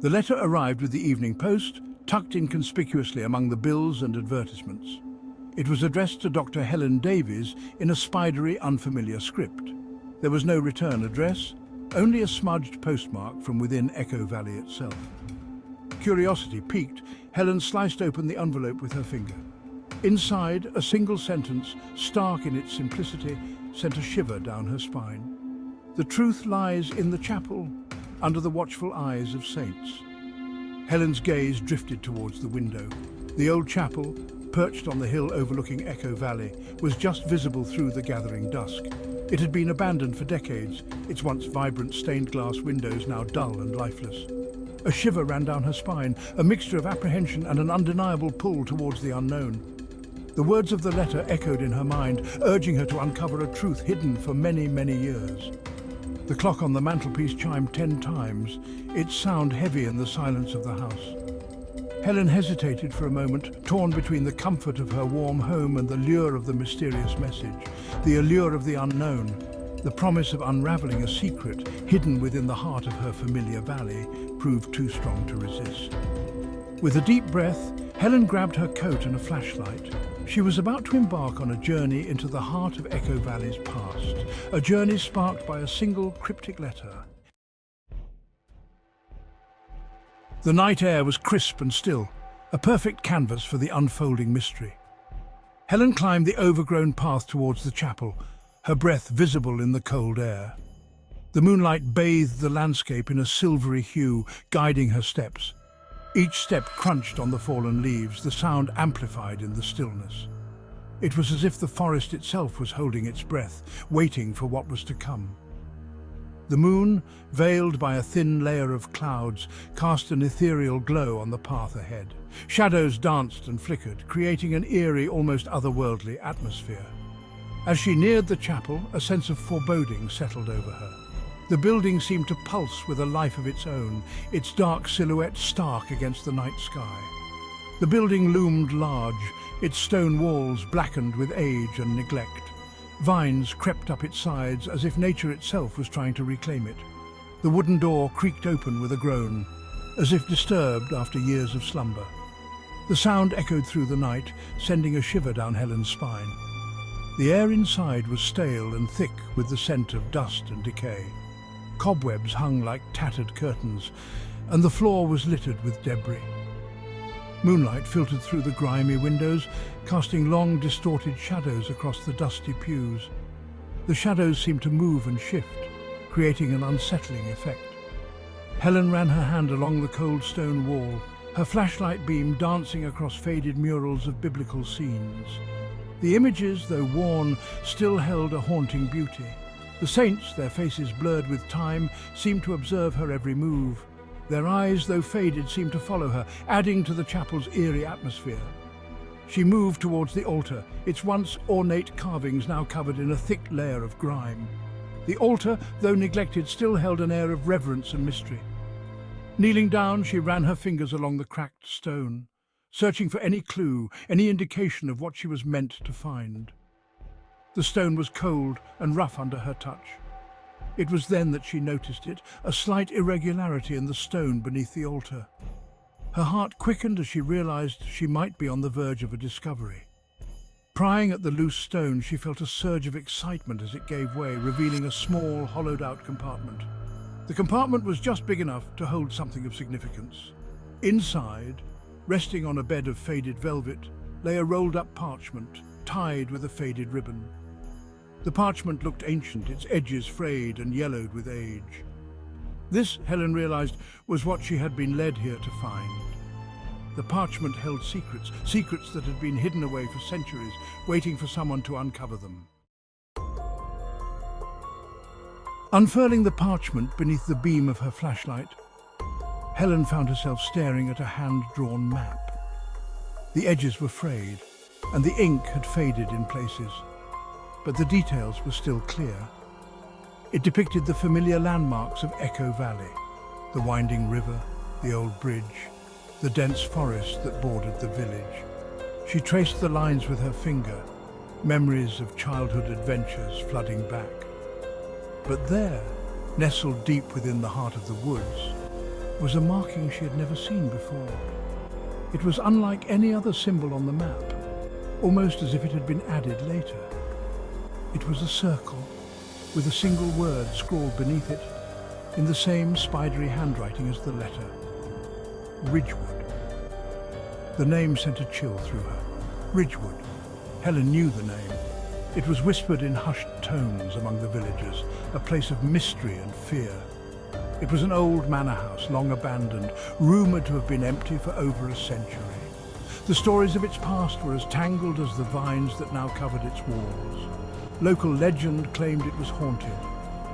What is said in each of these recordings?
The letter arrived with the evening post, tucked inconspicuously among the bills and advertisements. It was addressed to Dr. Helen Davies in a spidery, unfamiliar script. There was no return address, only a smudged postmark from within Echo Valley itself. Curiosity piqued, Helen sliced open the envelope with her finger. Inside, a single sentence, stark in its simplicity, sent a shiver down her spine. The truth lies in the chapel, under the watchful eyes of saints. Helen's gaze drifted towards the window. The old chapel, perched on the hill overlooking Echo Valley, was just visible through the gathering dusk. It had been abandoned for decades, its once vibrant stained glass windows now dull and lifeless. A shiver ran down her spine, a mixture of apprehension and an undeniable pull towards the unknown. The words of the letter echoed in her mind, urging her to uncover a truth hidden for many, many years. The clock on the mantelpiece chimed 10 times, its sound heavy in the silence of the house. Helen hesitated for a moment, torn between the comfort of her warm home and the lure of the mysterious message, the allure of the unknown, the promise of unraveling a secret hidden within the heart of her familiar valley proved too strong to resist. With a deep breath, Helen grabbed her coat and a flashlight. She was about to embark on a journey into the heart of Echo Valley's past, a journey sparked by a single cryptic letter. The night air was crisp and still, a perfect canvas for the unfolding mystery. Helen climbed the overgrown path towards the chapel, her breath visible in the cold air. The moonlight bathed the landscape in a silvery hue, guiding her steps. Each step crunched on the fallen leaves, the sound amplified in the stillness. It was as if the forest itself was holding its breath, waiting for what was to come. The moon, veiled by a thin layer of clouds, cast an ethereal glow on the path ahead. Shadows danced and flickered, creating an eerie, almost otherworldly atmosphere. As she neared the chapel, a sense of foreboding settled over her. The building seemed to pulse with a life of its own, its dark silhouette stark against the night sky. The building loomed large, its stone walls blackened with age and neglect. Vines crept up its sides as if nature itself was trying to reclaim it. The wooden door creaked open with a groan, as if disturbed after years of slumber. The sound echoed through the night, sending a shiver down Helen's spine. The air inside was stale and thick with the scent of dust and decay. Cobwebs hung like tattered curtains, and the floor was littered with debris. Moonlight filtered through the grimy windows, casting long, distorted shadows across the dusty pews. The shadows seemed to move and shift, creating an unsettling effect. Helen ran her hand along the cold stone wall, her flashlight beam dancing across faded murals of biblical scenes. The images, though worn, still held a haunting beauty. The saints, their faces blurred with time, seemed to observe her every move. Their eyes, though faded, seemed to follow her, adding to the chapel's eerie atmosphere. She moved towards the altar, its once ornate carvings now covered in a thick layer of grime. The altar, though neglected, still held an air of reverence and mystery. Kneeling down, she ran her fingers along the cracked stone, searching for any clue, any indication of what she was meant to find. The stone was cold and rough under her touch. It was then that she noticed it, a slight irregularity in the stone beneath the altar. Her heart quickened as she realized she might be on the verge of a discovery. Prying at the loose stone, she felt a surge of excitement as it gave way, revealing a small, hollowed-out compartment. The compartment was just big enough to hold something of significance. Inside, resting on a bed of faded velvet, lay a rolled-up parchment, tied with a faded ribbon. The parchment looked ancient, its edges frayed and yellowed with age. This, Helen realized, was what she had been led here to find. The parchment held secrets, secrets that had been hidden away for centuries, waiting for someone to uncover them. Unfurling the parchment beneath the beam of her flashlight, Helen found herself staring at a hand-drawn map. The edges were frayed, and the ink had faded in places. But the details were still clear. It depicted the familiar landmarks of Echo Valley, the winding river, the old bridge, the dense forest that bordered the village. She traced the lines with her finger, memories of childhood adventures flooding back. But there, nestled deep within the heart of the woods, was a marking she had never seen before. It was unlike any other symbol on the map, almost as if it had been added later. It was a circle, with a single word scrawled beneath it, in the same spidery handwriting as the letter. Ridgewood. The name sent a chill through her. Ridgewood. Helen knew the name. It was whispered in hushed tones among the villagers, a place of mystery and fear. It was an old manor house, long abandoned, rumoured to have been empty for over a century. The stories of its past were as tangled as the vines that now covered its walls. Local legend claimed it was haunted,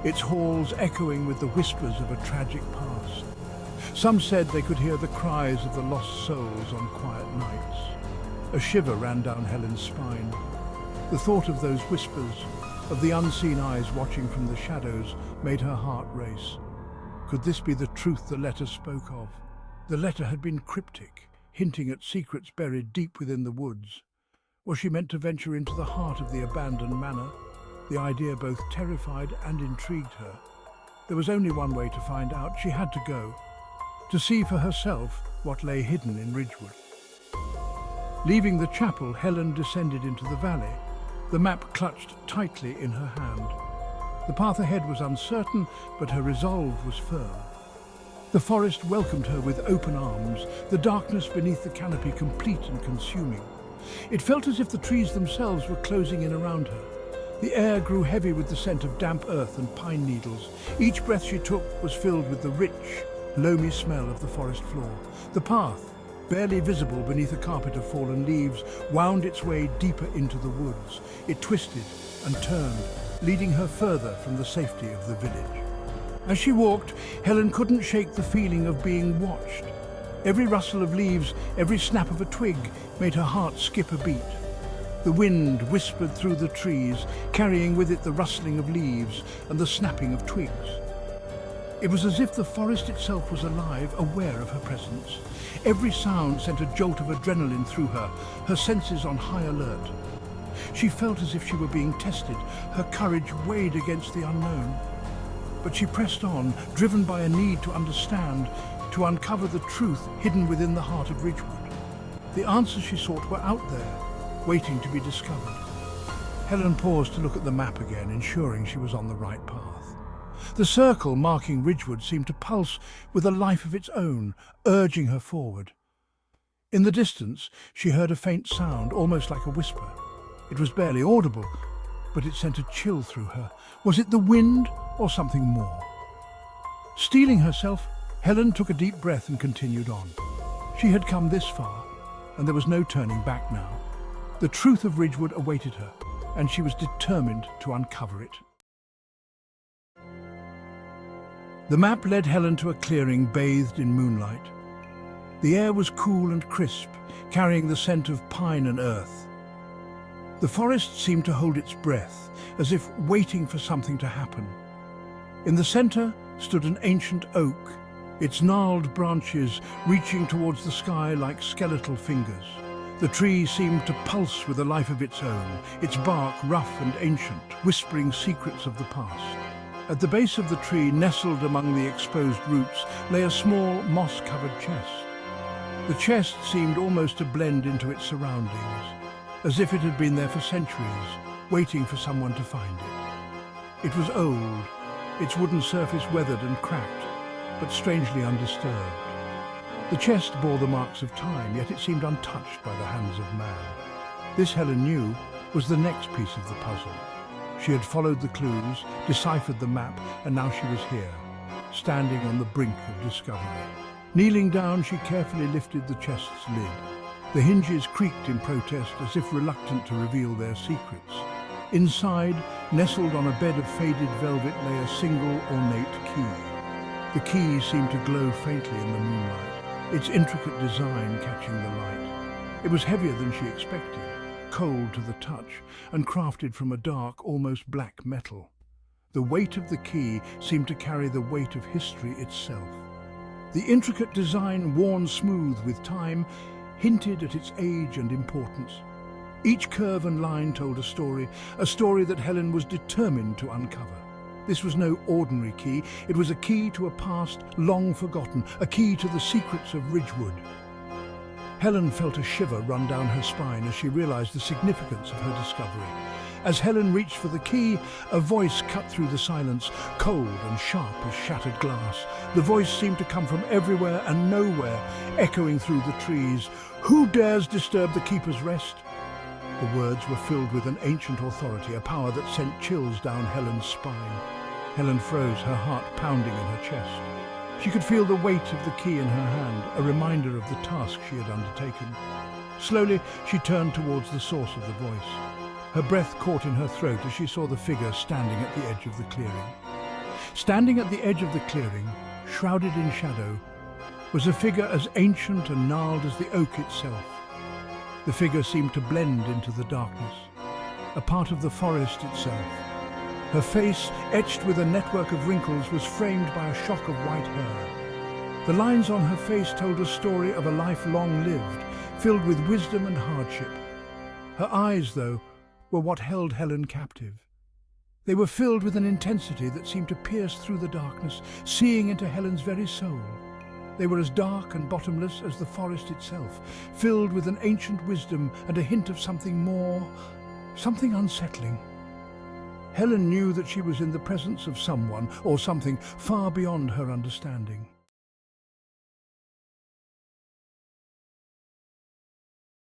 its halls echoing with the whispers of a tragic past. Some said they could hear the cries of the lost souls on quiet nights. A shiver ran down Helen's spine. The thought of those whispers, of the unseen eyes watching from the shadows, made her heart race. Could this be the truth the letter spoke of? The letter had been cryptic, hinting at secrets buried deep within the woods. Was she meant to venture into the heart of the abandoned manor? The idea both terrified and intrigued her. There was only one way to find out. She had to go, to see for herself what lay hidden in Ridgewood. Leaving the chapel, Helen descended into the valley, the map clutched tightly in her hand. The path ahead was uncertain, but her resolve was firm. The forest welcomed her with open arms, the darkness beneath the canopy complete and consuming. It felt as if the trees themselves were closing in around her. The air grew heavy with the scent of damp earth and pine needles. Each breath she took was filled with the rich, loamy smell of the forest floor. The path, barely visible beneath a carpet of fallen leaves, wound its way deeper into the woods. It twisted and turned, leading her further from the safety of the village. As she walked, Helen couldn't shake the feeling of being watched. Every rustle of leaves, every snap of a twig made her heart skip a beat. The wind whispered through the trees, carrying with it the rustling of leaves and the snapping of twigs. It was as if the forest itself was alive, aware of her presence. Every sound sent a jolt of adrenaline through her, her senses on high alert. She felt as if she were being tested, her courage weighed against the unknown. But she pressed on, driven by a need to understand, to uncover the truth hidden within the heart of Ridgewood. The answers she sought were out there, waiting to be discovered. Helen paused to look at the map again, ensuring she was on the right path. The circle marking Ridgewood seemed to pulse with a life of its own, urging her forward. In the distance, she heard a faint sound, almost like a whisper. It was barely audible, but it sent a chill through her. Was it the wind or something more? Steeling herself, Helen took a deep breath and continued on. She had come this far, and there was no turning back now. The truth of Ridgewood awaited her, and she was determined to uncover it. The map led Helen to a clearing bathed in moonlight. The air was cool and crisp, carrying the scent of pine and earth. The forest seemed to hold its breath, as if waiting for something to happen. In the center stood an ancient oak, its gnarled branches reaching towards the sky like skeletal fingers. The tree seemed to pulse with a life of its own, its bark rough and ancient, whispering secrets of the past. At the base of the tree, nestled among the exposed roots, lay a small, moss-covered chest. The chest seemed almost to blend into its surroundings, as if it had been there for centuries, waiting for someone to find it. It was old, its wooden surface weathered and cracked, but strangely undisturbed. The chest bore the marks of time, yet it seemed untouched by the hands of man. This, Helen knew, was the next piece of the puzzle. She had followed the clues, deciphered the map, and now she was here, standing on the brink of discovery. Kneeling down, she carefully lifted the chest's lid. The hinges creaked in protest, as if reluctant to reveal their secrets. Inside, nestled on a bed of faded velvet, lay a single ornate key. The key seemed to glow faintly in the moonlight, its intricate design catching the light. It was heavier than she expected, cold to the touch, and crafted from a dark, almost black metal. The weight of the key seemed to carry the weight of history itself. The intricate design, worn smooth with time, hinted at its age and importance. Each curve and line told a story that Helen was determined to uncover. This was no ordinary key. It was a key to a past long forgotten, a key to the secrets of Ridgewood. Helen felt a shiver run down her spine as she realized the significance of her discovery. As Helen reached for the key, a voice cut through the silence, cold and sharp as shattered glass. The voice seemed to come from everywhere and nowhere, echoing through the trees. "Who dares disturb the keeper's rest?" The words were filled with an ancient authority, a power that sent chills down Helen's spine. Helen froze, her heart pounding in her chest. She could feel the weight of the key in her hand, a reminder of the task she had undertaken. Slowly, she turned towards the source of the voice. Her breath caught in her throat as she saw the figure standing at the edge of the clearing. Standing at the edge of the clearing, shrouded in shadow, was a figure as ancient and gnarled as the oak itself. The figure seemed to blend into the darkness, a part of the forest itself. Her face, etched with a network of wrinkles, was framed by a shock of white hair. The lines on her face told a story of a life long lived, filled with wisdom and hardship. Her eyes, though, were what held Helen captive. They were filled with an intensity that seemed to pierce through the darkness, seeing into Helen's very soul. They were as dark and bottomless as the forest itself, filled with an ancient wisdom and a hint of something more, something unsettling. Helen knew that she was in the presence of someone or something far beyond her understanding.